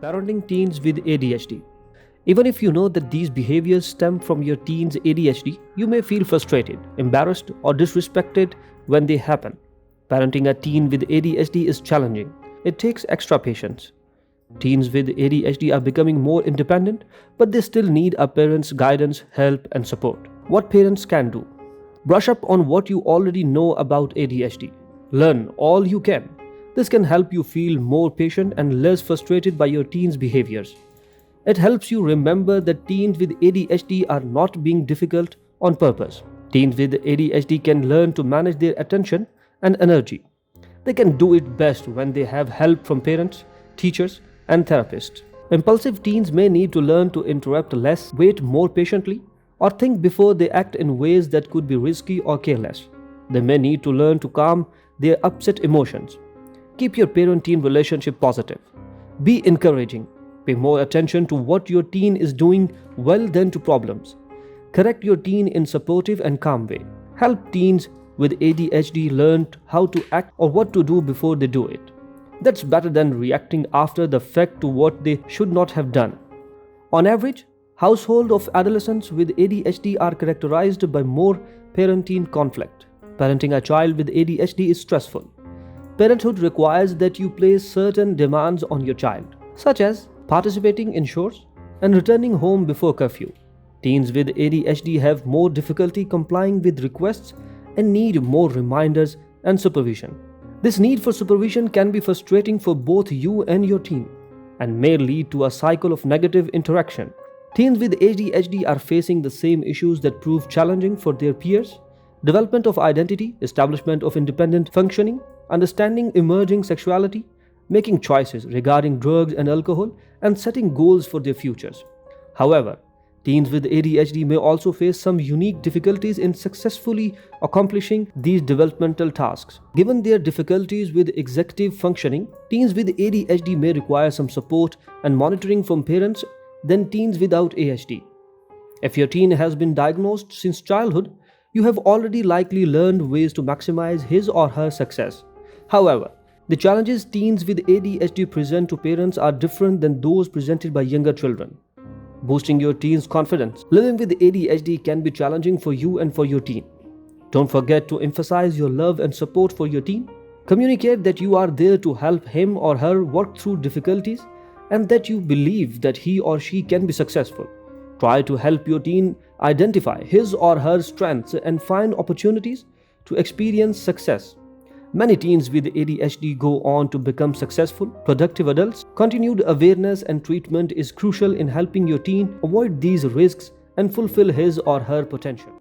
Parenting teens with ADHD. Even if you know that these behaviors stem from your teen's ADHD, you may feel frustrated, embarrassed, or disrespected when they happen. Parenting a teen with ADHD is challenging. It takes extra patience. Teens with ADHD are becoming more independent, but they still need a parent's guidance, help, and support. What parents can do: brush up on what you already know about ADHD. Learn all you can. This can help you feel more patient and less frustrated by your teen's behaviors. It helps you remember that teens with ADHD are not being difficult on purpose. Teens with ADHD can learn to manage their attention and energy. They can do it best when they have help from parents, teachers, and therapists. Impulsive teens may need to learn to interrupt less, wait more patiently, or think before they act in ways that could be risky or careless. They may need to learn to calm their upset emotions. Keep your parent-teen relationship positive. Be encouraging. Pay more attention to what your teen is doing well than to problems. Correct your teen in supportive and calm way. Help teens with ADHD learn how to act or what to do before they do it. That's better than reacting after the fact to what they should not have done. On average, households of adolescents with ADHD are characterized by more parent-teen conflict. Parenting a child with ADHD is stressful. Parenthood requires that you place certain demands on your child, such as participating in chores and returning home before curfew. Teens with ADHD have more difficulty complying with requests and need more reminders and supervision. This need for supervision can be frustrating for both you and your teen and may lead to a cycle of negative interaction. Teens with ADHD are facing the same issues that prove challenging for their peers: development of identity, establishment of independent functioning, understanding emerging sexuality, making choices regarding drugs and alcohol, and setting goals for their futures. However, teens with ADHD may also face some unique difficulties in successfully accomplishing these developmental tasks. Given their difficulties with executive functioning, teens with ADHD may require some support and monitoring from parents than teens without ADHD. If your teen has been diagnosed since childhood, you have already likely learned ways to maximize his or her success. However, the challenges teens with ADHD present to parents are different than those presented by younger children. Boosting your teen's confidence. Living with ADHD can be challenging for you and for your teen. Don't forget to emphasize your love and support for your teen. Communicate that you are there to help him or her work through difficulties and that you believe that he or she can be successful. Try to help your teen identify his or her strengths and find opportunities to experience success. Many teens with ADHD go on to become successful, productive adults. Continued awareness and treatment is crucial in helping your teen avoid these risks and fulfill his or her potential.